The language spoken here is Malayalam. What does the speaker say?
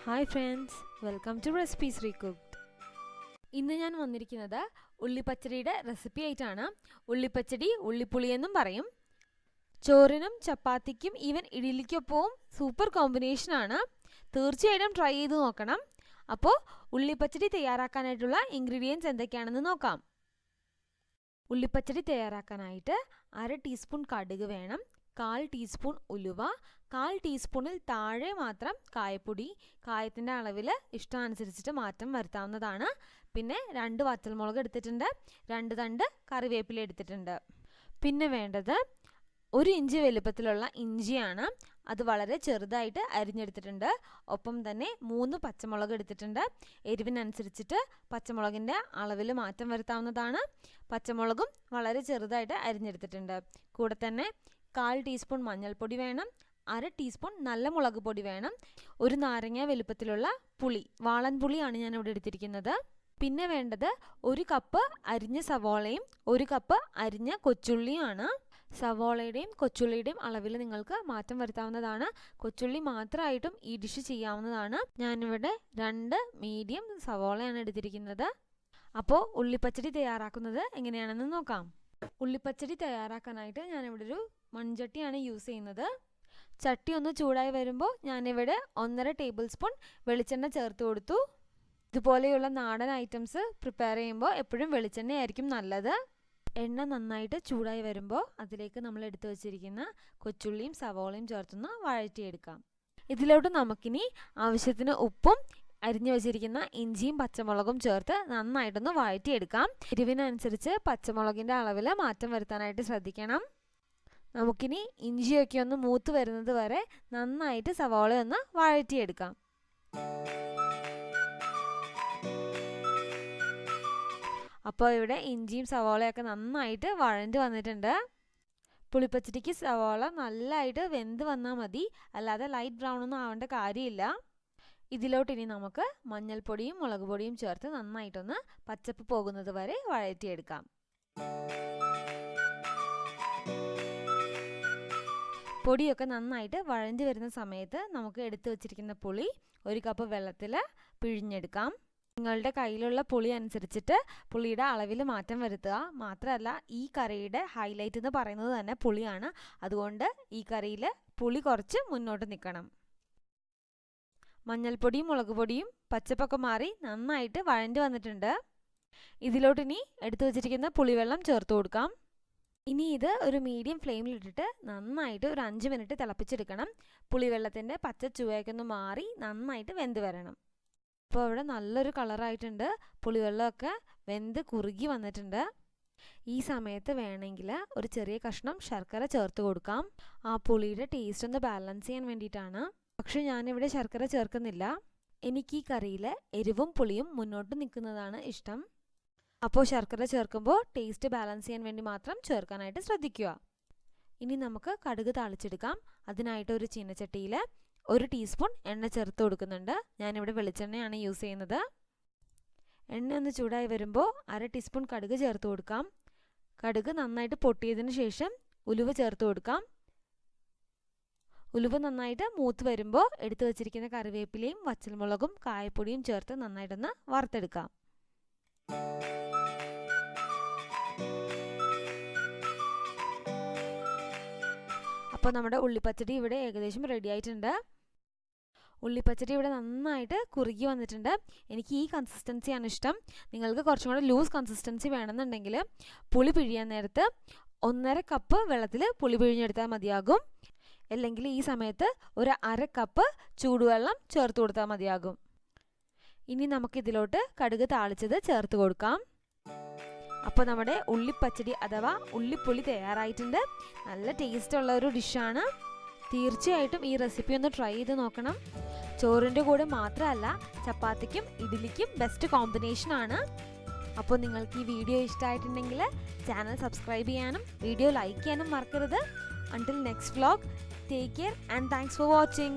Hi friends, welcome to recipes recooked. ഇന്ന് ഞാൻ വന്നിരിക്കുന്നത് ഉള്ളിപ്പച്ചടിയുടെ റെസിപ്പി ആയിട്ടാണ്. ഉള്ളിപ്പച്ചടി ഉള്ളിപ്പുളി എന്നും പറയും. ചോറിനും ചപ്പാത്തിക്കും ഈവൻ ഇഡ്ഡലിക്കൊപ്പവും സൂപ്പർ കോമ്പിനേഷനാണ്. തീർച്ചയായിട്ടും ട്രൈ ചെയ്ത് നോക്കണം. അപ്പോൾ ഉള്ളിപ്പച്ചടി തയ്യാറാക്കാനായിട്ടുള്ള ഇൻഗ്രീഡിയൻസ് എന്തൊക്കെയാണെന്ന് നോക്കാം. ഉള്ളിപ്പച്ചടി തയ്യാറാക്കാനായിട്ട് 1/2 ടീസ്പൂൺ കടുക് വേണം, 1/4 ടീസ്പൂൺ ഉലുവ, 1/4 ടീസ്പൂണിൽ താഴെ മാത്രം കായപ്പൊടി. കായത്തിൻ്റെ അളവിൽ ഇഷ്ടമനുസരിച്ചിട്ട് മാറ്റം വരുത്താവുന്നതാണ്. പിന്നെ 2 വറ്റൽമുളക് എടുത്തിട്ടുണ്ട്, 2 തണ്ട് കറിവേപ്പില എടുത്തിട്ടുണ്ട്. പിന്നെ വേണ്ടത് 1 ഇഞ്ച് വലുപ്പത്തിലുള്ള ഇഞ്ചിയാണ്. അത് വളരെ ചെറുതായിട്ട് അരിഞ്ഞെടുത്തിട്ടുണ്ട്. ഒപ്പം തന്നെ 3 പച്ചമുളക് എടുത്തിട്ടുണ്ട്. എരിവിനനുസരിച്ചിട്ട് പച്ചമുളകിൻ്റെ അളവിൽ മാറ്റം വരുത്താവുന്നതാണ്. പച്ചമുളകും വളരെ ചെറുതായിട്ട് അരിഞ്ഞെടുത്തിട്ടുണ്ട്. കൂടെ തന്നെ 1/4 ടീസ്പൂൺ മഞ്ഞൾപ്പൊടി വേണം, 1/2 ടീസ്പൂൺ നല്ല മുളക് പൊടി വേണം, 1 നാരങ്ങ വലുപ്പത്തിലുള്ള പുളി, വാളൻ പുളിയാണ് ഞാൻ ഇവിടെ എടുത്തിരിക്കുന്നത്. പിന്നെ വേണ്ടത് 1 കപ്പ് അരിഞ്ഞ സവോളയും 1 കപ്പ് അരിഞ്ഞ കൊച്ചുള്ളിയാണ്. സവോളയുടെയും കൊച്ചുള്ളിയുടെയും അളവിൽ നിങ്ങൾക്ക് മാറ്റം വരുത്താവുന്നതാണ്. കൊച്ചുള്ളി മാത്രമായിട്ടും ഈ ഡിഷ് ചെയ്യാവുന്നതാണ്. ഞാനിവിടെ 2 മീഡിയം സവോളയാണ് എടുത്തിരിക്കുന്നത്. അപ്പോൾ ഉള്ളിപ്പച്ചടി തയ്യാറാക്കുന്നത് എങ്ങനെയാണെന്ന് നോക്കാം. ഉള്ളിപ്പച്ചടി തയ്യാറാക്കാനായിട്ട് ഞാനിവിടെ ഒരു മൺചട്ടിയാണ് യൂസ് ചെയ്യുന്നത്. ചട്ടി ഒന്ന് ചൂടായി വരുമ്പോൾ ഞാനിവിടെ 1.5 ടേബിൾ സ്പൂൺ വെളിച്ചെണ്ണ ചേർത്ത് കൊടുത്തു. ഇതുപോലെയുള്ള നാടൻ ഐറ്റംസ് പ്രിപ്പയർ ചെയ്യുമ്പോൾ എപ്പോഴും വെളിച്ചെണ്ണയായിരിക്കും നല്ലത്. എണ്ണ നന്നായിട്ട് ചൂടായി വരുമ്പോൾ അതിലേക്ക് നമ്മൾ എടുത്തു വച്ചിരിക്കുന്ന കൊച്ചുള്ളിയും സവോളയും ചേർത്തൊന്ന് വഴറ്റിയെടുക്കാം. ഇതിലോട്ട് നമുക്കിനി ആവശ്യത്തിന് ഉപ്പും അരിഞ്ഞു വെച്ചിരിക്കുന്ന ഇഞ്ചിയും പച്ചമുളകും ചേർത്ത് നന്നായിട്ടൊന്ന് വഴറ്റിയെടുക്കാം. എരിവിനനുസരിച്ച് പച്ചമുളകിൻ്റെ അളവിൽ മാറ്റം വരുത്താനായിട്ട് ശ്രദ്ധിക്കണം. നമുക്കിനി ഇഞ്ചിയൊക്കെ ഒന്ന് മൂത്ത് വരുന്നത് വരെ നന്നായിട്ട് സവാള ഒന്ന് വഴറ്റിയെടുക്കാം. അപ്പോൾ ഇവിടെ ഇഞ്ചിയും സവാളയൊക്കെ നന്നായിട്ട് വഴണ്ട് വന്നിട്ടുണ്ട്. പുളിപ്പച്ചടിക്ക് സവാള നല്ലതായിട്ട് വെന്ത് വന്നാൽ മതി, അല്ലാതെ ലൈറ്റ് ബ്രൗൺ ഒന്നും ആവേണ്ട കാര്യമില്ല. ഇതിലോട്ടിനി നമുക്ക് മഞ്ഞൾപ്പൊടിയും മുളക് പൊടിയും ചേർത്ത് നന്നായിട്ടൊന്ന് പച്ചപ്പ് പോകുന്നത് വരെ വഴറ്റിയെടുക്കാം. പൊടിയൊക്കെ നന്നായിട്ട് വഴഞ്ഞു വരുന്ന സമയത്ത് നമുക്ക് എടുത്തു വച്ചിരിക്കുന്ന പുളി 1 കപ്പ് വെള്ളത്തിൽ പിഴിഞ്ഞെടുക്കാം. നിങ്ങളുടെ കയ്യിലുള്ള പുളി അനുസരിച്ചിട്ട് പുളിയുടെ അളവിൽ മാറ്റം വരുത്തുക. മാത്രമല്ല, ഈ കറിയുടെ ഹൈലൈറ്റ് എന്ന് പറയുന്നത് തന്നെ പുളിയാണ്. അതുകൊണ്ട് ഈ കറിയിൽ പുളി കുറച്ച് മുന്നോട്ട് നിൽക്കണം. മഞ്ഞൾപ്പൊടിയും മുളക് പൊടിയും പച്ചപ്പൊക്കെ മാറി നന്നായിട്ട് വഴഞ്ഞു വന്നിട്ടുണ്ട്. ഇതിലോട്ടിനി എടുത്തു വച്ചിരിക്കുന്ന പുളിവെള്ളം ചേർത്ത് കൊടുക്കാം. ഇനി ഇത് ഒരു മീഡിയം ഫ്ലെയിമിലിട്ടിട്ട് നന്നായിട്ട് ഒരു 5 മിനിറ്റ് തിളപ്പിച്ചെടുക്കണം. പുളിവെള്ളത്തിൻ്റെ പച്ച ചുവയൊക്കെ ഒന്ന് മാറി നന്നായിട്ട് വെന്ത് വരണം. അപ്പോൾ ഇവിടെ നല്ലൊരു കളറായിട്ടുണ്ട്. പുളിവെള്ളമൊക്കെ വെന്ത് കുറുകി വന്നിട്ടുണ്ട്. ഈ സമയത്ത് വേണമെങ്കിൽ ഒരു ചെറിയ കഷ്ണം ശർക്കര ചേർത്ത് കൊടുക്കാം. ആ പുളിയുടെ ടേസ്റ്റ് ഒന്ന് ബാലൻസ് ചെയ്യാൻ വേണ്ടിയിട്ടാണ്. പക്ഷെ ഞാനിവിടെ ശർക്കര ചേർക്കുന്നില്ല. എനിക്ക് ഈ കറിയിൽ എരിവും പുളിയും മുന്നോട്ട് നിൽക്കുന്നതാണ് ഇഷ്ടം. അപ്പോൾ ശർക്കര ചേർക്കുമ്പോൾ ടേസ്റ്റ് ബാലൻസ് ചെയ്യാൻ വേണ്ടി മാത്രം ചേർക്കാനായിട്ട് ശ്രദ്ധിക്കുക. ഇനി നമുക്ക് കടുക് താളിച്ചെടുക്കാം. അതിനായിട്ട് ഒരു ചീനച്ചട്ടിയിൽ 1 ടീസ്പൂൺ എണ്ണ ചേർത്ത് കൊടുക്കുന്നുണ്ട്. ഞാനിവിടെ വെളിച്ചെണ്ണയാണ് യൂസ് ചെയ്യുന്നത്. എണ്ണ ഒന്ന് ചൂടായി വരുമ്പോൾ 1/2 ടീസ്പൂൺ കടുക് ചേർത്ത് കൊടുക്കാം. കടുക് നന്നായിട്ട് പൊട്ടിയതിന് ശേഷം ഉലുവ ചേർത്ത് കൊടുക്കാം. ഉലുവ നന്നായിട്ട് മൂത്ത് വരുമ്പോൾ എടുത്തു വച്ചിരിക്കുന്ന കറിവേപ്പിലയും വറ്റൽമുളകും കായപ്പൊടിയും ചേർത്ത് നന്നായിട്ടൊന്ന് വറുത്തെടുക്കാം. അപ്പോൾ നമ്മുടെ ഉള്ളിപ്പച്ചടി ഇവിടെ ഏകദേശം റെഡി ആയിട്ടുണ്ട്. ഉള്ളിപ്പച്ചടി ഇവിടെ നന്നായിട്ട് കുറുകി വന്നിട്ടുണ്ട്. എനിക്ക് ഈ കൺസിസ്റ്റൻസിയാണ് ഇഷ്ടം. നിങ്ങൾക്ക് കുറച്ചും കൂടെ ലൂസ് കൺസിസ്റ്റൻസി വേണമെന്നുണ്ടെങ്കിൽ പുളി പിഴിയാൻ നേരത്ത് 1.5 കപ്പ് വെള്ളത്തിൽ പുളി പിഴിഞ്ഞെടുത്താൽ മതിയാകും. അല്ലെങ്കിൽ ഈ സമയത്ത് ഒരു 1/2 കപ്പ് ചൂടുവെള്ളം ചേർത്ത് കൊടുത്താൽ മതിയാകും. ഇനി നമുക്കിതിലോട്ട് കടുക് താളിച്ചത് ചേർത്ത് കൊടുക്കാം. അപ്പോൾ നമ്മുടെ ഉള്ളിപ്പച്ചടി അഥവാ ഉള്ളിപ്പുളി തയ്യാറായിട്ടുണ്ട്. നല്ല ടേസ്റ്റ് ഉള്ള ഒരു ഡിഷാണ്. തീർച്ചയായിട്ടും ഈ റെസിപ്പി ഒന്ന് ട്രൈ ചെയ്ത് നോക്കണം. ചോറിൻ്റെ കൂടെ മാത്രമല്ല, ചപ്പാത്തിക്കും ഇഡ്ഡലിക്കും ബെസ്റ്റ് കോമ്പിനേഷനാണ്. അപ്പോൾ നിങ്ങൾക്ക് ഈ വീഡിയോ ഇഷ്ടമായിട്ടുണ്ടെങ്കിൽ ചാനൽ സബ്സ്ക്രൈബ് ചെയ്യാനും വീഡിയോ ലൈക്ക് ചെയ്യാനും മറക്കരുത്. Until next vlog, take care and thanks for watching.